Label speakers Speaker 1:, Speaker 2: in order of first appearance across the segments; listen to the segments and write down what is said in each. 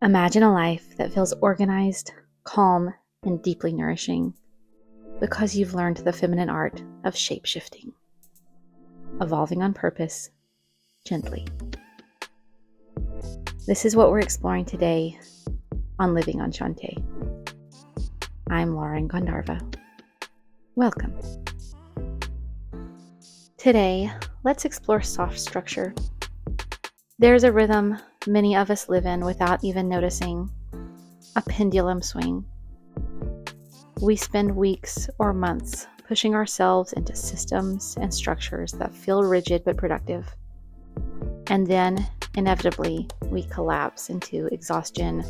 Speaker 1: Imagine a life that feels organized, calm, and deeply nourishing because you've learned the feminine art of shape-shifting, evolving on purpose, gently. This is what we're exploring today on Living on Shantae. I'm Lauren Gandharva. Welcome. Today, let's explore soft structure. There's a rhythm many of us live in without even noticing, a pendulum swing. We spend weeks or months pushing ourselves into systems and structures that feel rigid but productive. And then, inevitably, we collapse into exhaustion,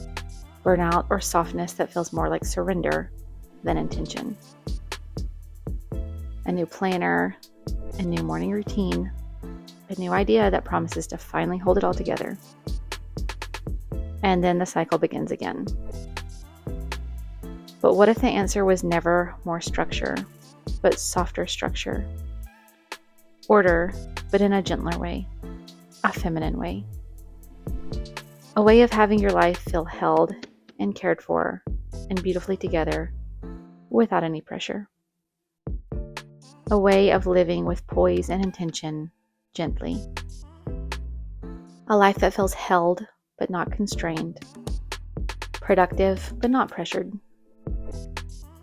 Speaker 1: burnout, or softness that feels more like surrender than intention. A new planner, a new morning routine, a new idea that promises to finally hold it all together. And then the cycle begins again. But what if the answer was never more structure, but softer structure? Order, but in a gentler way, a feminine way. A way of having your life feel held and cared for and beautifully together without any pressure. A way of living with poise and intention, gently. A life that feels held but not constrained. Productive but not pressured.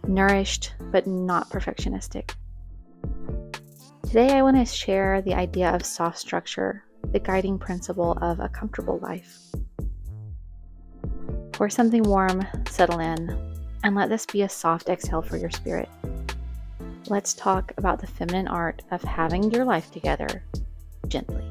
Speaker 1: Nourished but not perfectionistic. Today I want to share the idea of soft structure, the guiding principle of a comfortable life. Pour something warm, settle in, and let this be a soft exhale for your spirit. Let's talk about the feminine art of having your life together gently.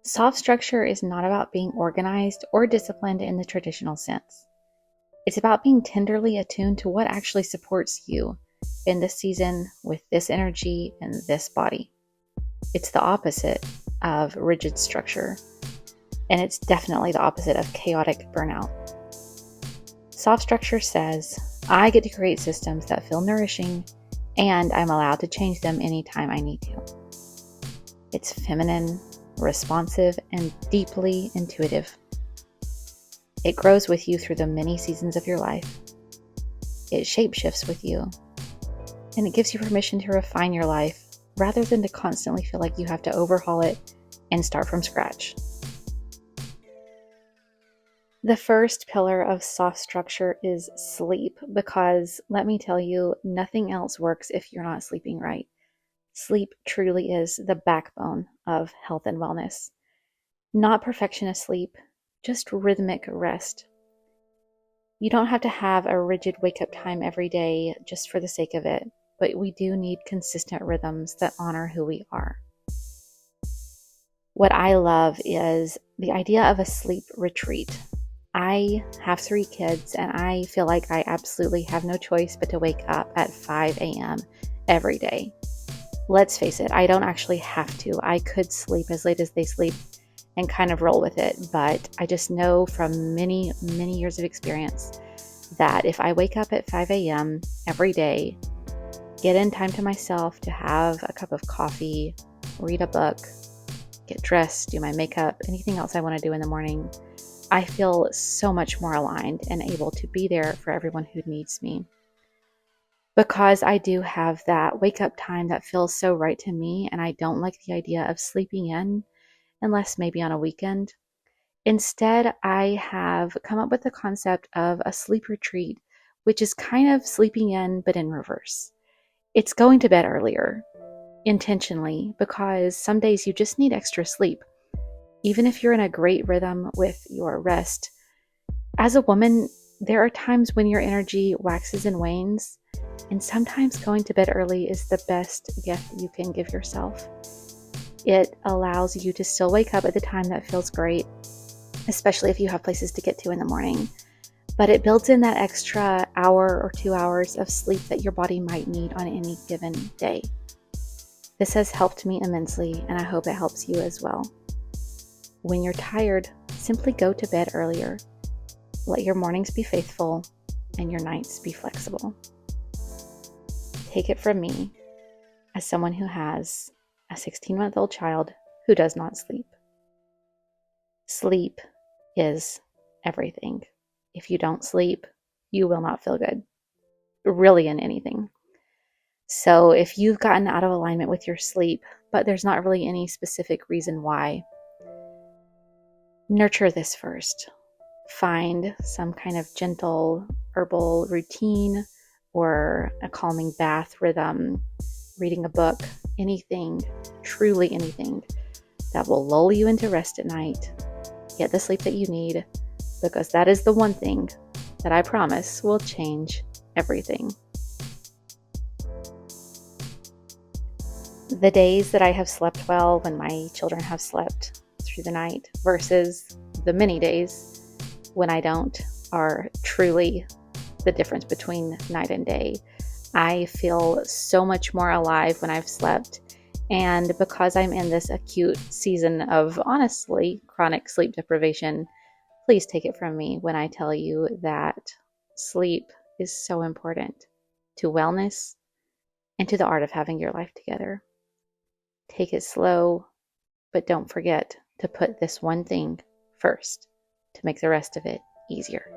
Speaker 1: Soft structure is not about being organized or disciplined in the traditional sense. It's about being tenderly attuned to what actually supports you in this season with this energy and this body. It's the opposite of rigid structure, and it's definitely the opposite of chaotic burnout. Soft structure says, I get to create systems that feel nourishing, and I'm allowed to change them anytime I need to. It's feminine, responsive, and deeply intuitive. It grows with you through the many seasons of your life. It shapeshifts with you, and it gives you permission to refine your life rather than to constantly feel like you have to overhaul it and start from scratch. The first pillar of soft structure is sleep, because let me tell you, nothing else works if you're not sleeping right. Sleep truly is the backbone of health and wellness. Not perfectionist sleep, just rhythmic rest. You don't have to have a rigid wake-up time every day just for the sake of it, but we do need consistent rhythms that honor who we are. What I love is the idea of a sleep retreat. I have 3 kids, and I feel like I absolutely have no choice but to wake up at 5 a.m. every day. Let's face it, I don't actually have to. I could sleep as late as they sleep and kind of roll with it, but I just know from many, many years of experience that if I wake up at 5 a.m. every day, get in time to myself to have a cup of coffee, read a book, get dressed, do my makeup, anything else I want to do in the morning, I feel so much more aligned and able to be there for everyone who needs me. Because I do have that wake up time that feels so right to me, and I don't like the idea of sleeping in unless maybe on a weekend. Instead, I have come up with the concept of a sleep retreat, which is kind of sleeping in but in reverse. It's going to bed earlier, intentionally, because some days you just need extra sleep. Even if you're in a great rhythm with your rest. As a woman, there are times when your energy waxes and wanes, and sometimes going to bed early is the best gift you can give yourself. It allows you to still wake up at the time that feels great, especially if you have places to get to in the morning. But it builds in that extra hour or 2 hours of sleep that your body might need on any given day. This has helped me immensely, and I hope it helps you as well. When you're tired, simply go to bed earlier. Let your mornings be faithful. and your nights be flexible. Take it from me, as someone who has a 16-month-old child who does not sleep. Sleep is everything. If you don't sleep, you will not feel good, really, in anything. So if you've gotten out of alignment with your sleep, but there's not really any specific reason why, nurture this first. Find some kind of gentle herbal routine or a calming bath rhythm, reading a book, anything, truly anything that will lull you into rest at night. Get the sleep that you need, because that is the one thing that I promise will change everything. The days that I have slept well when my children have slept through the night versus the many days when I don't are truly the difference between night and day. I feel so much more alive when I've slept. And because I'm in this acute season of, honestly, chronic sleep deprivation, please take it from me when I tell you that sleep is so important to wellness and to the art of having your life together. Take it slow, but don't forget to put this one thing first to make the rest of it easier.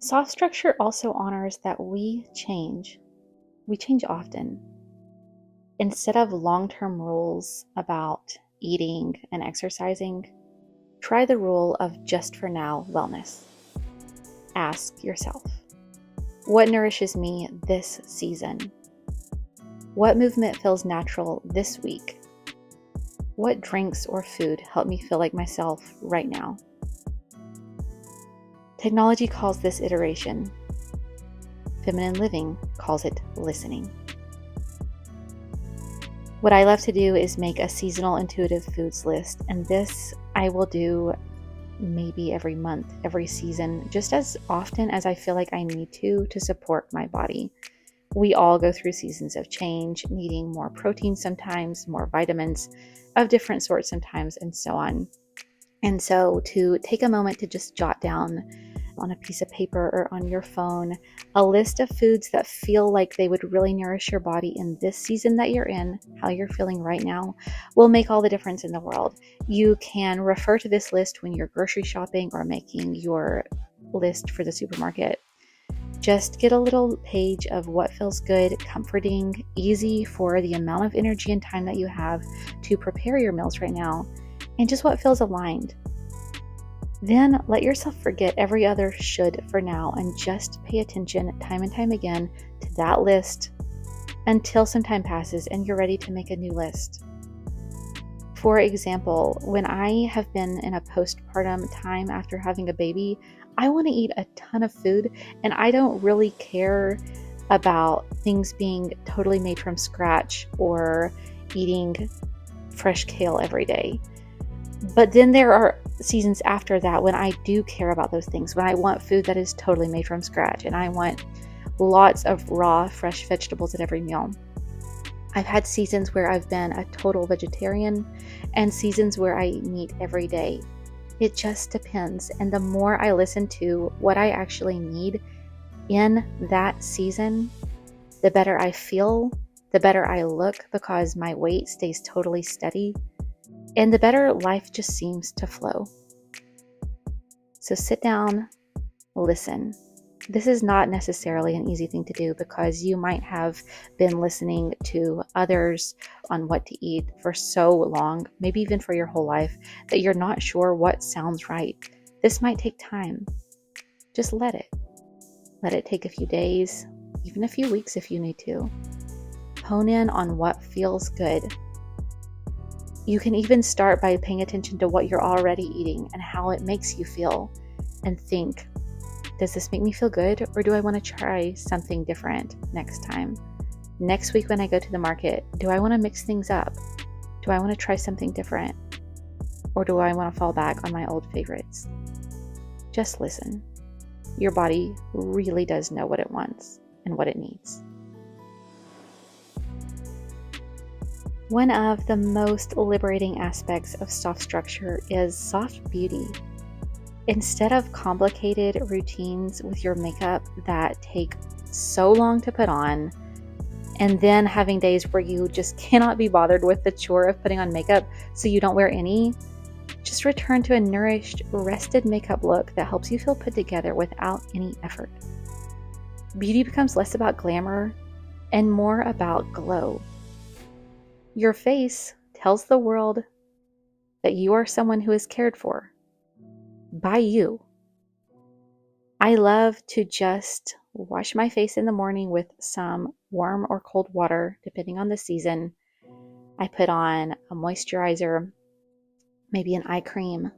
Speaker 1: Soft structure also honors that we change. We change often. Instead of long-term rules about eating and exercising, try the rule of just for now wellness. Ask yourself, what nourishes me this season? What movement feels natural this week? What drinks or food help me feel like myself right now? Technology calls this iteration. Feminine living calls it listening. What I love to do is make a seasonal intuitive foods list, and this I will do maybe every month, every season, just as often as I feel like I need to support my body. We all go through seasons of change, needing more protein sometimes, more vitamins of different sorts sometimes, and so on. And so to take a moment to just jot down on a piece of paper or on your phone a list of foods that feel like they would really nourish your body in this season that you're in, how you're feeling right now, will make all the difference in the world. You can refer to this list when you're grocery shopping or making your list for the supermarket. Just get a little page of what feels good, comforting, easy for the amount of energy and time that you have to prepare your meals right now, and just what feels aligned. Then let yourself forget every other should for now and just pay attention time and time again to that list until some time passes and you're ready to make a new list. For example, when I have been in a postpartum time after having a baby, I want to eat a ton of food, and I don't really care about things being totally made from scratch or eating fresh kale every day. But then there are seasons after that when I do care about those things, when I want food that is totally made from scratch and I want lots of raw, fresh vegetables at every meal. I've had seasons where I've been a total vegetarian and seasons where I eat meat every day. It just depends. And the more I listen to what I actually need in that season, the better I feel, the better I look because my weight stays totally steady, and the better life just seems to flow. So sit down, listen. This is not necessarily an easy thing to do because you might have been listening to others on what to eat for so long, maybe even for your whole life, that you're not sure what sounds right. This might take time. Just let it. Let it take a few days, even a few weeks if you need to. Hone in on what feels good. You can even start by paying attention to what you're already eating and how it makes you feel, and think, does this make me feel good, or do I want to try something different next time? Next week when I go to the market, do I want to mix things up? Do I want to try something different? Or do I want to fall back on my old favorites? Just listen. Your body really does know what it wants and what it needs. One of the most liberating aspects of soft structure is soft beauty. Instead of complicated routines with your makeup that take so long to put on, and then having days where you just cannot be bothered with the chore of putting on makeup so you don't wear any, just return to a nourished, rested makeup look that helps you feel put together without any effort. Beauty becomes less about glamour and more about glow. Your face tells the world that you are someone who is cared for by you. I love to just wash my face in the morning with some warm or cold water, depending on the season. I put on a moisturizer, maybe an eye cream,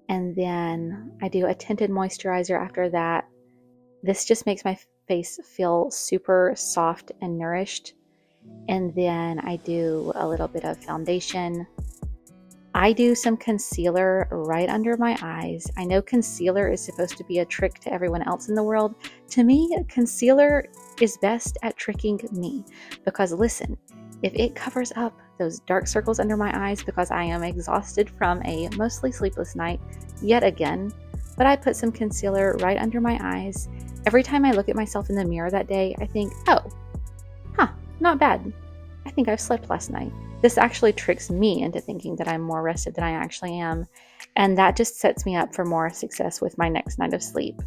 Speaker 1: and then I do a tinted moisturizer after that. This just makes my face feel super soft and nourished. And then I do a little bit of foundation. I do some concealer right under my eyes. I know concealer is supposed to be a trick to everyone else in the world. To me, concealer is best at tricking me because listen, if it covers up those dark circles under my eyes because I am exhausted from a mostly sleepless night yet again, but I put some concealer right under my eyes. Every time I look at myself in the mirror that day, I think, not bad. I think I've slept last night. This actually tricks me into thinking that I'm more rested than I actually am, and that just sets me up for more success with my next night of sleep.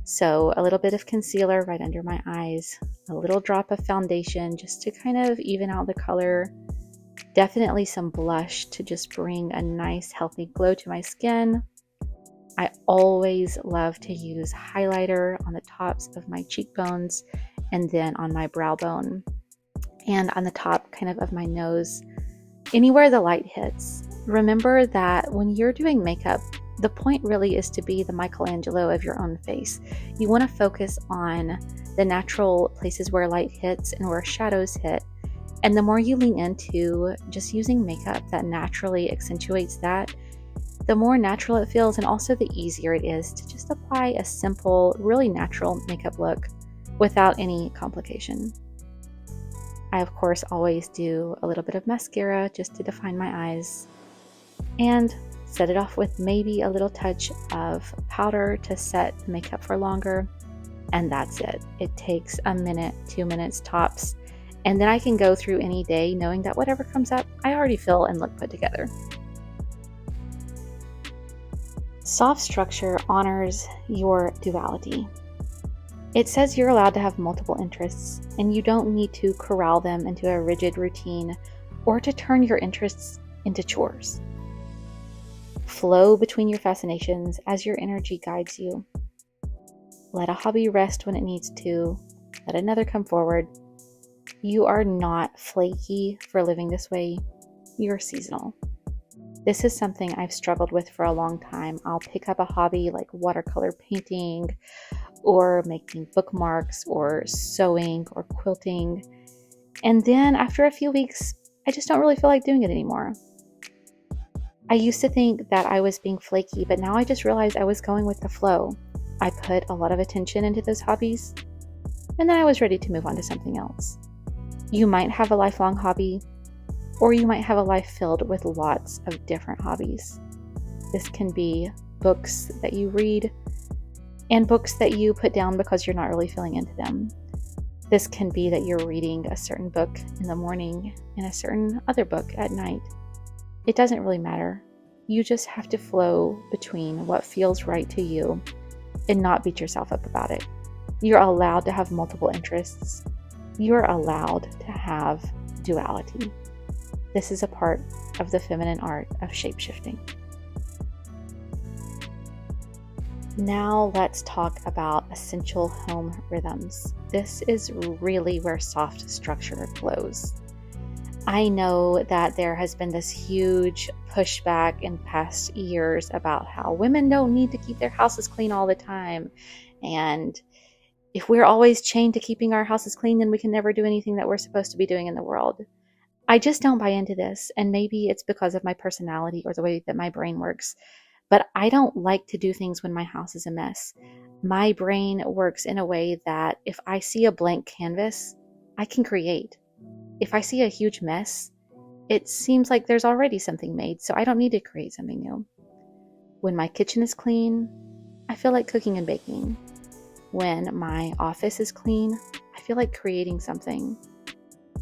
Speaker 1: So a little bit of concealer right under my eyes, a little drop of foundation just to kind of even out the color, definitely some blush to just bring a nice healthy glow to my skin. I always love to use highlighter on the tops of my cheekbones and then on my brow bone and on the top kind of my nose, anywhere the light hits. Remember that when you're doing makeup, the point really is to be the Michelangelo of your own face. You want to focus on the natural places where light hits and where shadows hit. And the more you lean into just using makeup that naturally accentuates that, the more natural it feels and also the easier it is to just apply a simple, really natural makeup look without any complication. I, of course, always do a little bit of mascara just to define my eyes and set it off with maybe a little touch of powder to set the makeup for longer. And that's it. It takes a minute, 2 minutes tops. And then I can go through any day knowing that whatever comes up, I already feel and look put together. Soft structure honors your duality. It says you're allowed to have multiple interests, and you don't need to corral them into a rigid routine or to turn your interests into chores. Flow between your fascinations as your energy guides you. Let a hobby rest when it needs to. Let another come forward. You are not flaky for living this way. You're seasonal. This is something I've struggled with for a long time. I'll pick up a hobby like watercolor painting or making bookmarks or sewing or quilting. And then after a few weeks, I just don't really feel like doing it anymore. I used to think that I was being flaky, but now I just realized I was going with the flow. I put a lot of attention into those hobbies, and then I was ready to move on to something else. You might have a lifelong hobby, or you might have a life filled with lots of different hobbies. This can be books that you read, and books that you put down because you're not really feeling into them. This can be that you're reading a certain book in the morning and a certain other book at night. It doesn't really matter. You just have to flow between what feels right to you and not beat yourself up about it. You're allowed to have multiple interests. You're allowed to have duality. This is a part of the feminine art of shapeshifting. Now let's talk about essential home rhythms. This is really where soft structure flows. I know that there has been this huge pushback in past years about how women don't need to keep their houses clean all the time. And if we're always chained to keeping our houses clean, then we can never do anything that we're supposed to be doing in the world. I just don't buy into this. And maybe it's because of my personality or the way that my brain works. But I don't like to do things when my house is a mess. My brain works in a way that if I see a blank canvas, I can create. If I see a huge mess, it seems like there's already something made, so I don't need to create something new. When my kitchen is clean, I feel like cooking and baking. When my office is clean, I feel like creating something.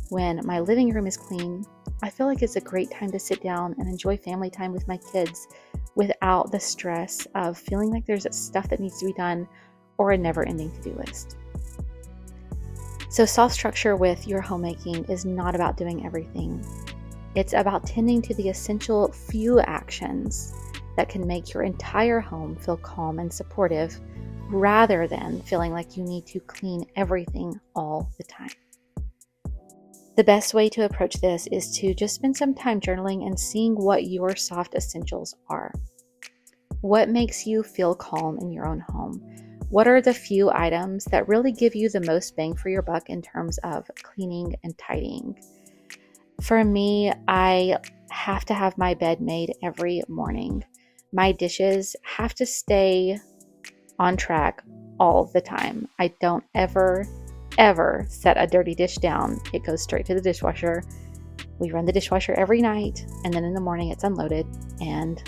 Speaker 1: When my living room is clean, I feel like it's a great time to sit down and enjoy family time with my kids without the stress of feeling like there's stuff that needs to be done or a never-ending to-do list. So self-structure with your homemaking is not about doing everything. It's about tending to the essential few actions that can make your entire home feel calm and supportive, rather than feeling like you need to clean everything all the time. The best way to approach this is to just spend some time journaling and seeing what your soft essentials are. What makes you feel calm in your own home? What are the few items that really give you the most bang for your buck in terms of cleaning and tidying? For me, I have to have my bed made every morning. My dishes have to stay on track all the time. I don't ever set a dirty dish down. It goes straight to the dishwasher. We run the dishwasher every night, and then in the morning it's unloaded and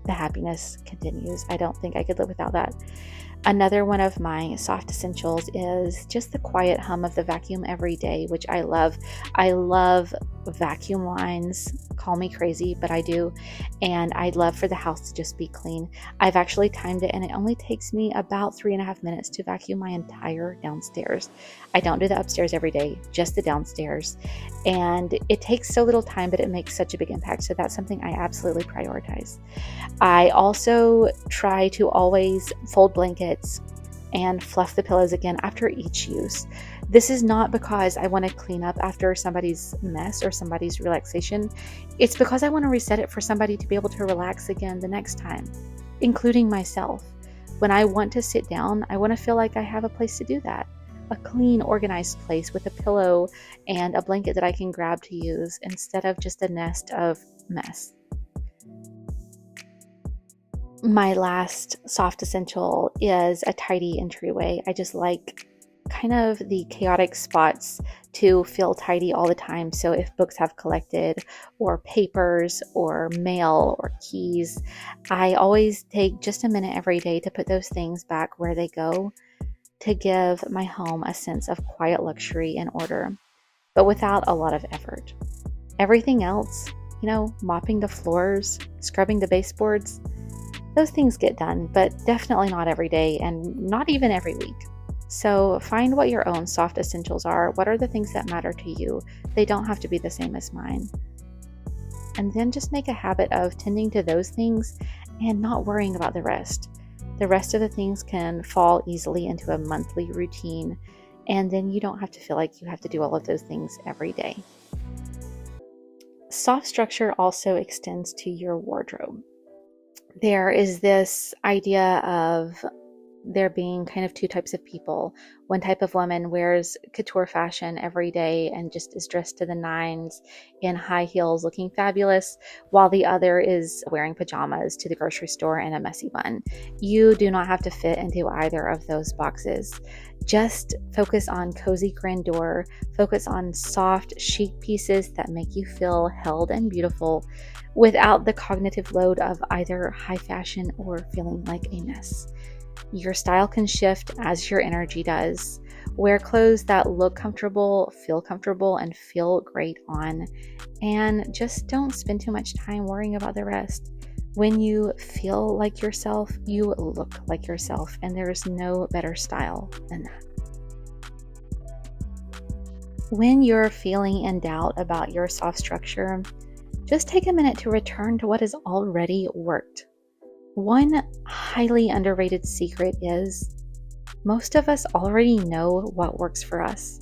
Speaker 1: the happiness continues. I don't think I could live without that. Another one of my soft essentials is just the quiet hum of the vacuum every day, which I love. I love vacuum lines. Call me crazy, but I do. And I'd love for the house to just be clean. I've actually timed it, and it only takes me about 3.5 minutes to vacuum my entire downstairs. I don't do the upstairs every day, just the downstairs. And it takes so little time, but it makes such a big impact. So that's something I absolutely prioritize. I also try to always fold blankets and fluff the pillows again after each use. This is not because I want to clean up after somebody's mess or somebody's relaxation. It's because I want to reset it for somebody to be able to relax again the next time, including myself. When I want to sit down, I want to feel like I have a place to do that. A clean, organized place with a pillow and a blanket that I can grab to use instead of just a nest of mess. My last soft essential is a tidy entryway. I just like kind of the chaotic spots to feel tidy all the time. So if books have collected, or papers, or mail, or keys, I always take just a minute every day to put those things back where they go, to give my home a sense of quiet luxury and order, but without a lot of effort. Everything else, mopping the floors, scrubbing the baseboards, those things get done, but definitely not every day and not even every week. So find what your own soft essentials are. What are the things that matter to you? They don't have to be the same as mine. And then just make a habit of tending to those things and not worrying about the rest. The rest of the things can fall easily into a monthly routine, and then you don't have to feel like you have to do all of those things every day. Soft structure also extends to your wardrobe. There is this idea of there being kind of two types of people. One type of woman wears couture fashion every day and just is dressed to the nines in high heels looking fabulous, while the other is wearing pajamas to the grocery store and a messy bun. You do not have to fit into either of those boxes. Just focus on cozy grandeur, focus on soft, chic pieces that make you feel held and beautiful without the cognitive load of either high fashion or feeling like a mess. Your style can shift as your energy does. Wear clothes that look comfortable, and feel great on, and just don't spend too much time worrying about the rest. When you feel like yourself, you look like yourself, and there's no better style than that. When you're feeling in doubt about your soft structure, just take a minute to return to what has already worked. One highly underrated secret is most of us already know what works for us.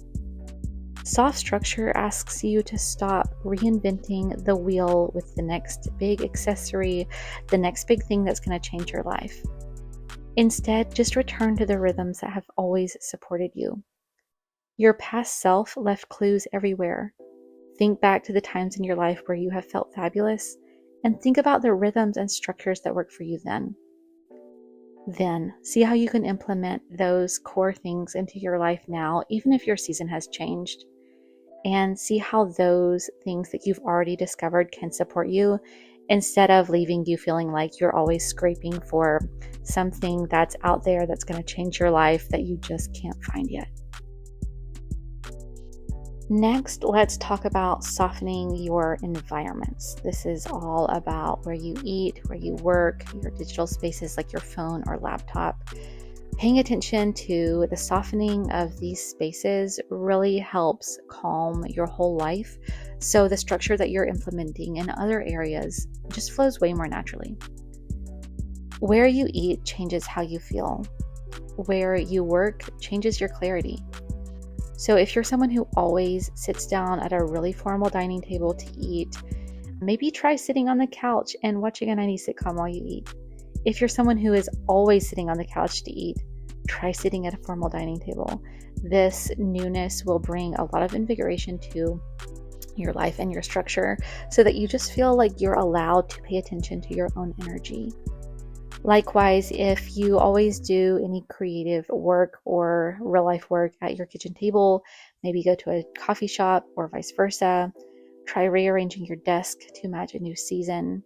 Speaker 1: Soft structure asks you to stop reinventing the wheel with the next big accessory, the next big thing that's going to change your life. Instead, just return to the rhythms that have always supported you. Your past self left clues everywhere. Think back to the times in your life where you have felt fabulous, and think about the rhythms and structures that work for you then. Then, see how you can implement those core things into your life now, even if your season has changed, and see how those things that you've already discovered can support you instead of leaving you feeling like you're always scraping for something that's out there that's going to change your life that you just can't find yet. Next, let's talk about softening your environments. This is all about where you eat, where you work, your digital spaces like your phone or laptop. Paying attention to the softening of these spaces really helps calm your whole life, so the structure that you're implementing in other areas just flows way more naturally. Where you eat changes how you feel. Where you work changes your clarity. So if you're someone who always sits down at a really formal dining table to eat, maybe try sitting on the couch and watching a 90s sitcom while you eat. If you're someone who is always sitting on the couch to eat, try sitting at a formal dining table. This newness will bring a lot of invigoration to your life and your structure so that you just feel like you're allowed to pay attention to your own energy. Likewise, if you always do any creative work or real life work at your kitchen table, maybe go to a coffee shop or vice versa, try rearranging your desk to match a new season.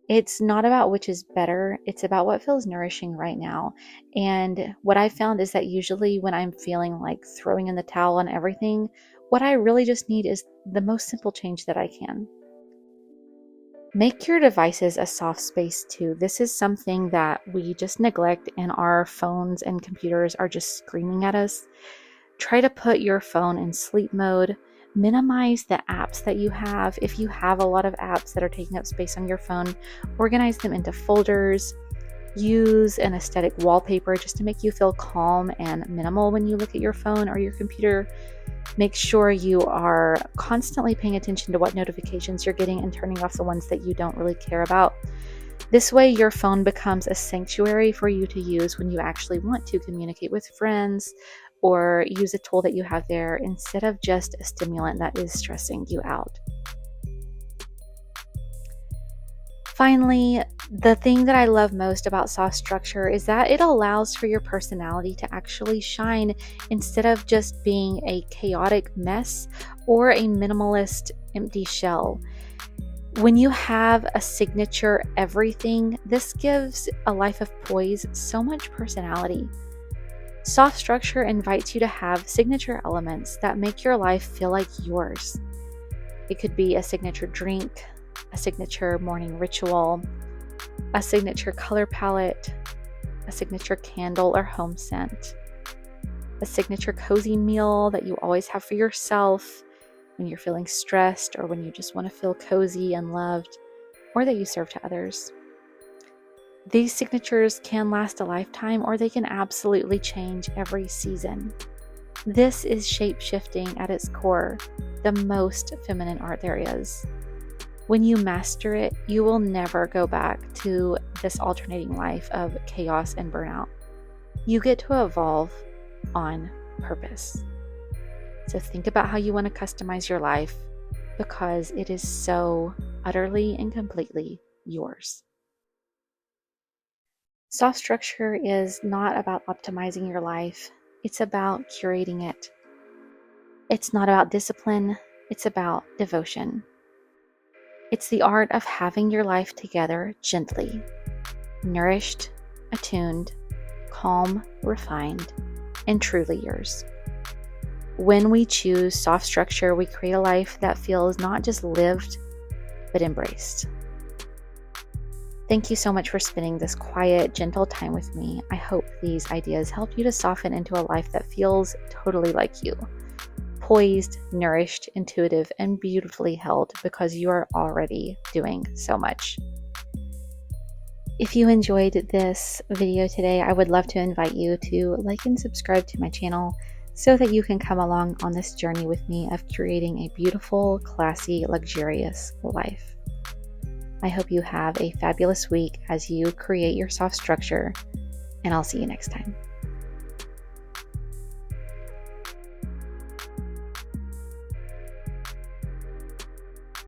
Speaker 1: It's not about which is better, it's about what feels nourishing right now. And what I found is that usually when I'm feeling like throwing in the towel on everything, what I really just need is the most simple change that I can. Make your devices a soft space too. This is something that we just neglect, and our phones and computers are just screaming at us. Try to put your phone in sleep mode. Minimize the apps that you have. If you have a lot of apps that are taking up space on your phone, organize them into folders. Use an aesthetic wallpaper just to make you feel calm and minimal when you look at your phone or your computer. Make sure you are constantly paying attention to what notifications you're getting and turning off the ones that you don't really care about. This way, your phone becomes a sanctuary for you to use when you actually want to communicate with friends or use a tool that you have there instead of just a stimulant that is stressing you out. Finally, the thing that I love most about soft structure is that it allows for your personality to actually shine instead of just being a chaotic mess or a minimalist empty shell. When you have a signature everything, this gives a life of poise so much personality. Soft structure invites you to have signature elements that make your life feel like yours. It could be a signature drink, a signature morning ritual, a signature color palette, a signature candle or home scent, a signature cozy meal that you always have for yourself when you're feeling stressed or when you just want to feel cozy and loved, or that you serve to others. These signatures can last a lifetime, or they can absolutely change every season. This is shape-shifting at its core, the most feminine art there is. When you master it, you will never go back to this alternating life of chaos and burnout. You get to evolve on purpose. So think about how you want to customize your life, because it is so utterly and completely yours. Soft structure is not about optimizing your life. It's about curating it. It's not about discipline. It's about devotion. It's the art of having your life together gently, nourished, attuned, calm, refined, and truly yours. When we choose soft structure, we create a life that feels not just lived, but embraced. Thank you so much for spending this quiet, gentle time with me. I hope these ideas help you to soften into a life that feels totally like you. Poised, nourished, intuitive, and beautifully held, because you are already doing so much. If you enjoyed this video today, I would love to invite you to like and subscribe to my channel so that you can come along on this journey with me of creating a beautiful, classy, luxurious life. I hope you have a fabulous week as you create your soft structure, and I'll see you next time.